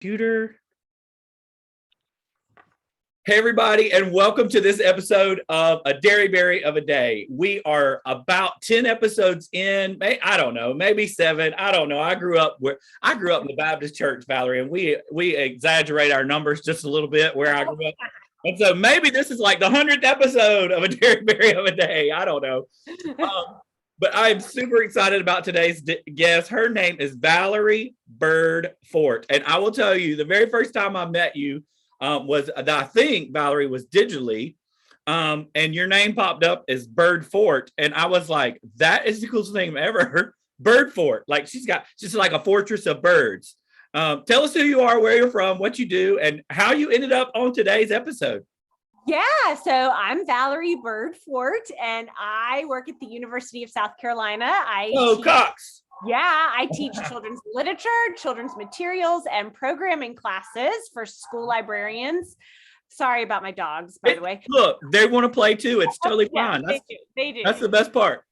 scooter. Hey, everybody, and welcome to this episode of A Dearybury of a Day. We are about 10 episodes in. I don't know, maybe 7. I don't know. I grew up in the Baptist church, Valerie, and we exaggerate our numbers just a little bit where I grew up. And so maybe this is like the 100th episode of A Dearybury of a Day. I don't know. But I'm super excited about today's guest. Her name is Valerie Byrd Fort. And I will tell you, the very first time I met you was, I think, Valerie, was digitally. And your name popped up as Byrd Fort. And I was like, that is the coolest thing ever. Byrd Fort. Like she's like a fortress of birds. Tell us who you are, where you're from, what you do, and how you ended up on today's episode. Yeah, so I'm Valerie Byrd Fort, and I work at the University of South Carolina. Cox. Yeah, I teach children's literature, children's materials, and programming classes for school librarians. Sorry about my dogs, by the way. Look, they want to play too. It's totally fine. They do. That's the best part.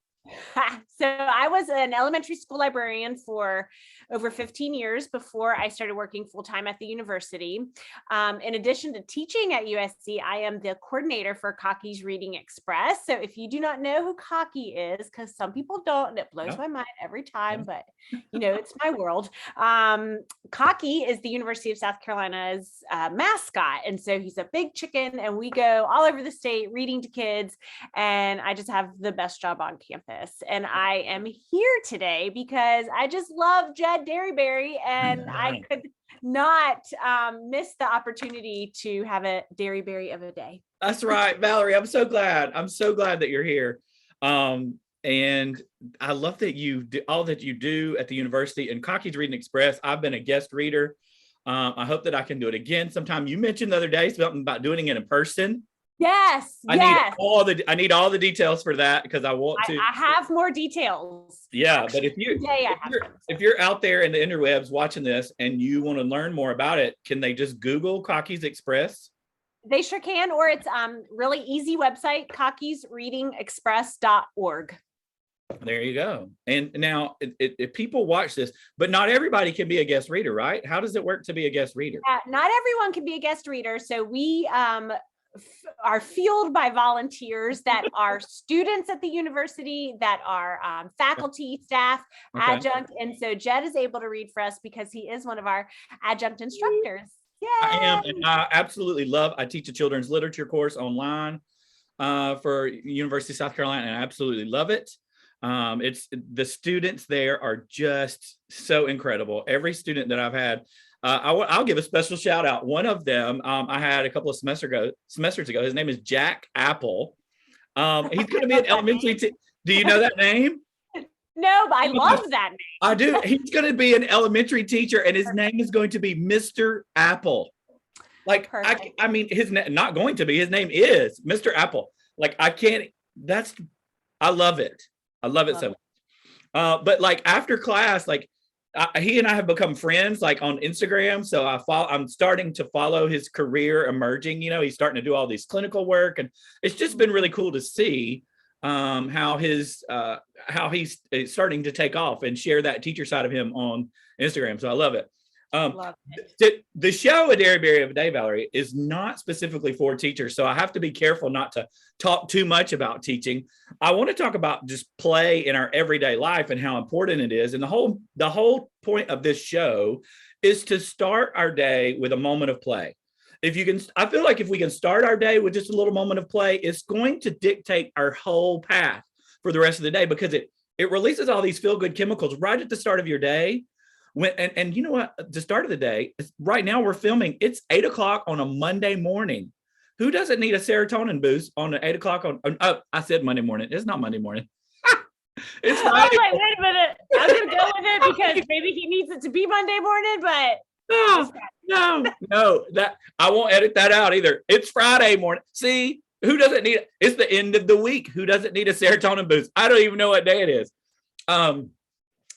So I was an elementary school librarian for over 15 years before I started working full-time at the university. In addition to teaching at USC, I am the coordinator for Cocky's Reading Express. So if you do not know who Cocky is, because some people don't, and it blows my mind every time, but it's my world. Cocky is the University of South Carolina's mascot. And so he's a big chicken, and we go all over the state reading to kids. And I just have the best job on campus. And I am here today because I just love Jed Dearybury, and I could not miss the opportunity to have a Dearybury of a Day. That's right, Valerie. I'm so glad that you're here. And I love that you do all that you do at the university and Cocky's Reading Express. I've been a guest reader. I hope that I can do it again sometime. You mentioned the other day something about doing it in person. Yes. I need all the details for that because I want to. I have more details. Yeah, but if you're out there in the interwebs watching this and you want to learn more about it, can they just Google Cocky's Express? They sure can, or it's really easy website, cockysreadingexpress.org. There you go. And now, if people watch this, but not everybody can be a guest reader, right? How does it work to be a guest reader? Not everyone can be a guest reader. So we are fueled by volunteers that are students at the university, that are faculty, staff, adjunct. And so Jed is able to read for us because he is one of our adjunct instructors. Yay! I am, and I absolutely I teach a children's literature course online for University of South Carolina, and I absolutely love it. It's the students there are just so incredible. Every student that I've had, I'll give a special shout out. One of them I had a couple of semesters ago. His name is Jack Apple. He's going to be an elementary. Do you know that name? No, but I love that name. I do. He's going to be an elementary teacher, and his name is going to be Mr. Apple. Like, I mean, not going to be. His name is Mr. Apple. Like, I can't. I love it. I love it so much. But like after class, like he and I have become friends, like on Instagram. So I'm starting to follow his career emerging. He's starting to do all these clinical work, and it's just been really cool to see how he's starting to take off and share that teacher side of him on Instagram. So I love it. The show A Dearybury of a Day, Valerie, is not specifically for teachers, so I have to be careful not to talk too much about teaching. I want to talk about just play in our everyday life and how important it is. And the whole point of this show is to start our day with a moment of play. I feel like if we can start our day with just a little moment of play, it's going to dictate our whole path for the rest of the day, because it releases all these feel-good chemicals right at the start of your day. And you know what? The start of the day, right now we're filming. It's 8:00 on a Monday morning. Who doesn't need a serotonin boost on 8:00 I said Monday morning. It's not Monday morning. It's Friday. Wait a minute. I'm going to go with it because maybe he needs it to be Monday morning, but no, that I won't edit that out either. It's Friday morning. See, who doesn't need it? It's the end of the week. Who doesn't need a serotonin boost? I don't even know what day it is.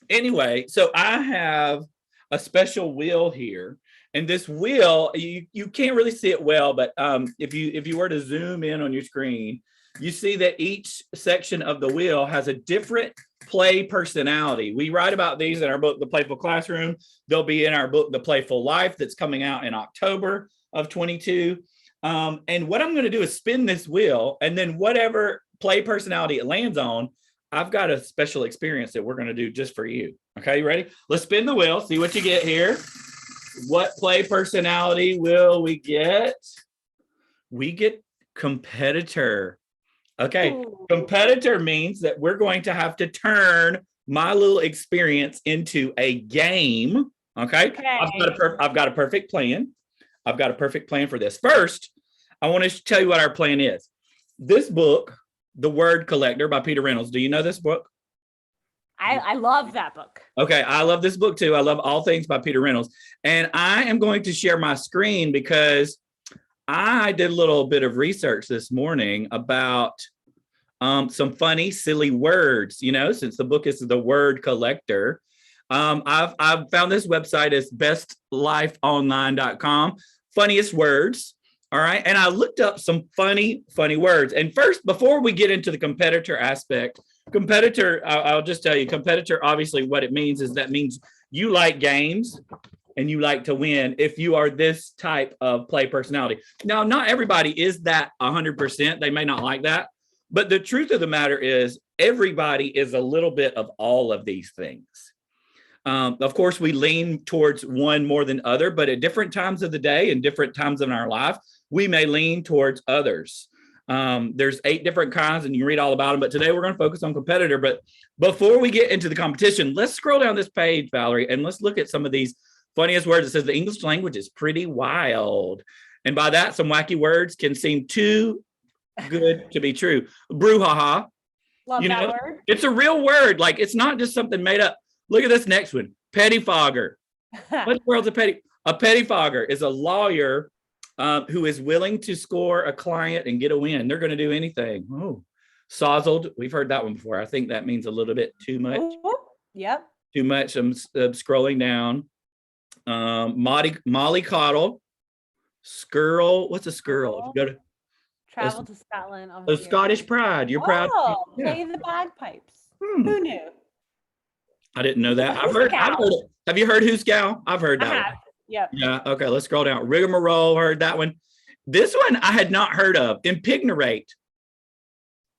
Anyway, so I have a special wheel here, and this wheel, you can't really see it well, but if you were to zoom in on your screen, you see that each section of the wheel has a different play personality. We write about these in our book, The Playful Classroom. They'll be in our book, The Playful Life, that's coming out in October of 22. And what I'm going to do is spin this wheel, and then whatever play personality it lands on, I've got a special experience that we're going to do just for you. Okay, you ready? Let's spin the wheel, see what you get here. What play personality will we get? We get competitor. Okay, ooh. Competitor means that we're going to have to turn my little experience into a game. Okay, I've got a perfect plan. I've got a perfect plan for this. First, I want to tell you what our plan is. This book, The Word Collector by Peter Reynolds. Do you know this book? I love that book. Okay, I love this book too. I love all things by Peter Reynolds. And I am going to share my screen because I did a little bit of research this morning about some funny, silly words, you know, since the book is The Word Collector. I've found this website is bestlifeonline.com, funniest words. All right. And I looked up some funny words. And first, before we get into the competitor aspect, competitor, I'll just tell you, competitor, obviously what it means is that means you like games and you like to win if you are this type of play personality. Now, not everybody is that 100%. They may not like that. But the truth of the matter is everybody is a little bit of all of these things. Of course, we lean towards one more than other, but at different times of the day and different times in our life, we may lean towards others. There's 8 different kinds and you can read all about them, but today we're going to focus on competitor. But before we get into the competition, let's scroll down this page, Valerie, and let's look at some of these funniest words. It says the English language is pretty wild. And by that, some wacky words can seem too good to be true. Brouhaha. Love that word. It's a real word. Like, it's not just something made up. Look at this next one. Pettifogger. What the world's a pettifogger is a lawyer who is willing to score a client and get a win. They're going to do anything. Oh, sozzled. We've heard that one before. I think that means a little bit too much. Ooh, yep. Too much. I'm scrolling down. Mollycoddle. Skirl. What's a skirl? If you go to travel to Scotland. The Scottish pride. You're proud. Play the bagpipes. Who knew? I didn't know that. I've heard it. Have you heard Hooscow? I've heard that one. Yep. Yeah. Okay. Let's scroll down. Rigmarole. Heard that one. This one I had not heard of. Impignarate.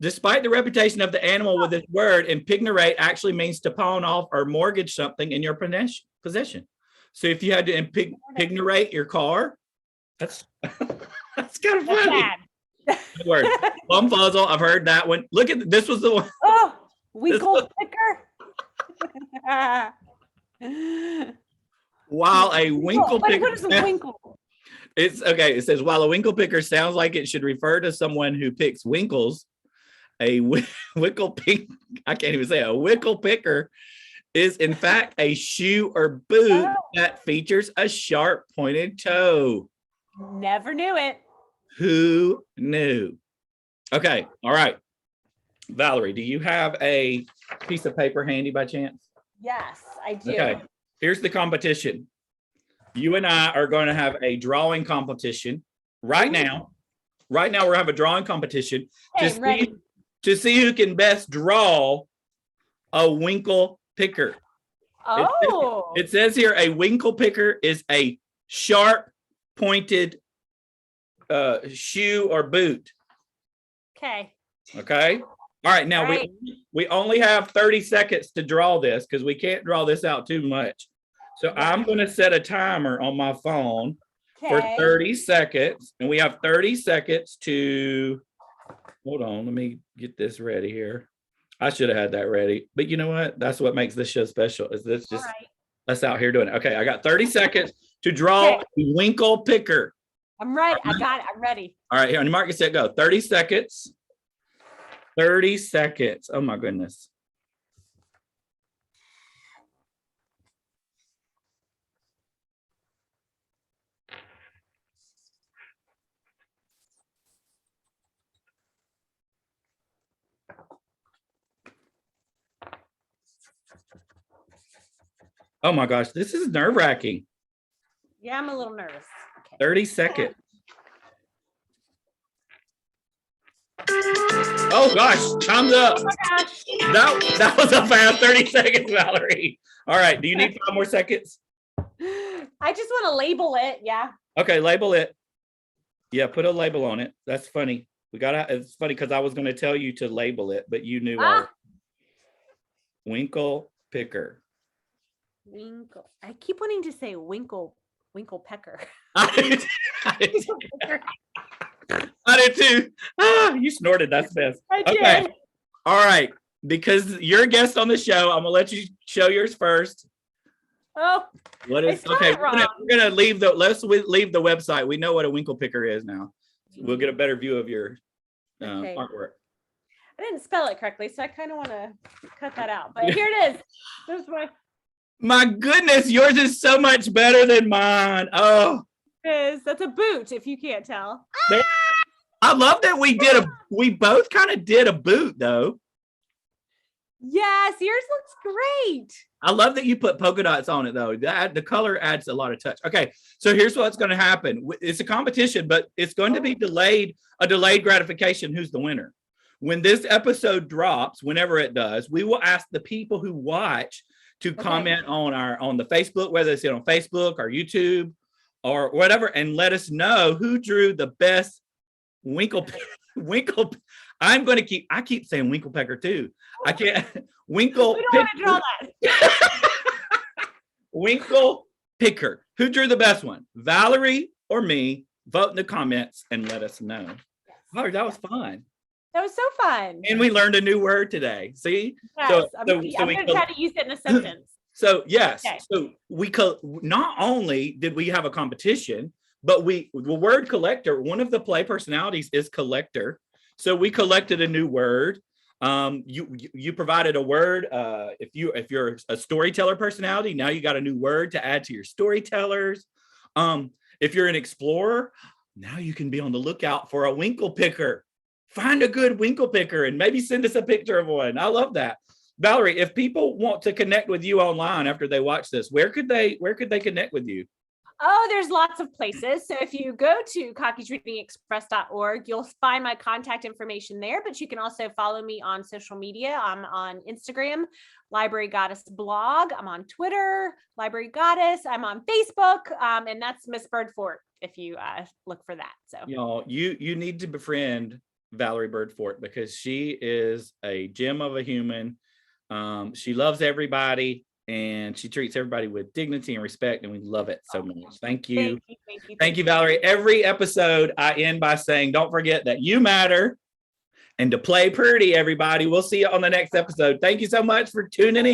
Despite the reputation of the animal with this word, impignarate actually means to pawn off or mortgage something in your possession. So if you had to impignarate your car, that's that's kind of funny. Good word. Plumfuzzle. I've heard that one. Look at this was the one. Oh, winkle picker. While a winkle picker. What is a winkle? It's okay. It says while a winkle picker sounds like it should refer to someone who picks winkles, a winkle pick. I can't even say a winkle picker is in fact a shoe or boot that features a sharp pointed toe. Never knew it. Who knew? Okay. All right. Valerie, do you have a piece of paper handy by chance? Yes, I do. Okay. Here's the competition. You and I are going to have a drawing competition right now. Right now, we're going to have a drawing competition to see who can best draw a winkle picker. Oh. It says here a winkle picker is a sharp pointed shoe or boot. Okay. Okay. All right. Now we only have 30 seconds to draw this because we can't draw this out too much. So I'm going to set a timer on my phone for 30 seconds. And we have 30 seconds to, hold on, let me get this ready here. I should have had that ready. But you know what? That's what makes this show special is this just us out here doing it. Okay. I got 30 seconds to draw a winkle picker. I'm ready. I got it. I'm ready. All right. Here on your mark, set, go. 30 seconds. 30 seconds. Oh my goodness. Oh my gosh, this is nerve-wracking. Yeah, I'm a little nervous. Okay. 30 seconds. Oh gosh, time's up. Oh my gosh. That was a fast 30 seconds, Valerie. All right, do you need 5 more seconds? I just want to label it. Yeah. Okay, label it. Yeah, put a label on it. That's funny. It's funny because I was going to tell you to label it, but you knew all. Winkle picker. Winkle. I keep wanting to say winkle pecker. I did too. You snorted. That's best. I did. Okay. All right. Because you're a guest on the show, I'm gonna let you show yours first. Oh, what is okay? We're gonna leave let's leave the website. We know what a winkle picker is now. We'll get a better view of your artwork. I didn't spell it correctly, so I kind of want to cut that out. But here it is. This is my goodness, yours is so much better than mine. Oh, that's a boot. If you can't tell. I love that we both kind of did a boot though. Yes, yours looks great. I love that you put polka dots on it though. The color adds a lot of touch. Okay, so here's what's going to happen. It's a competition, but it's going to be a delayed gratification. Who's the winner? When this episode drops, whenever it does, we will ask the people who watch to comment on the Facebook, whether it's on Facebook or YouTube or whatever, and let us know who drew the best winkle. I keep saying winkle pecker too. I can't winkle. We don't want to draw that. Winkle picker. Who drew the best one? Valerie or me? Vote in the comments and let us know. Oh, that was fun. That was so fun. And we learned a new word today. See? Yes, I'm going to try to use it in a sentence. So yes, so we not only did we have a competition, but the word collector, one of the play personalities is collector. So we collected a new word. You provided a word. If you're a storyteller personality, now you got a new word to add to your storytellers. If you're an explorer, now you can be on the lookout for a winkle picker. Find a good winkle picker and maybe send us a picture of one. I love that. Valerie, if people want to connect with you online after they watch this, where could they connect with you? Oh, there's lots of places. So if you go to cockiesreadingexpress.org, you'll find my contact information there, but you can also follow me on social media. I'm on Instagram, Library Goddess blog. I'm on Twitter, Library Goddess. I'm on Facebook, and that's Miss Byrd Fort if you look for that. So you need to befriend Valerie Byrd Fort because she is a gem of a human. She loves everybody. And she treats everybody with dignity and respect, and we love it so much. Thank you. Thank you, Valerie. Every episode, I end by saying, don't forget that you matter and to play pretty, everybody. We'll see you on the next episode. Thank you so much for tuning in.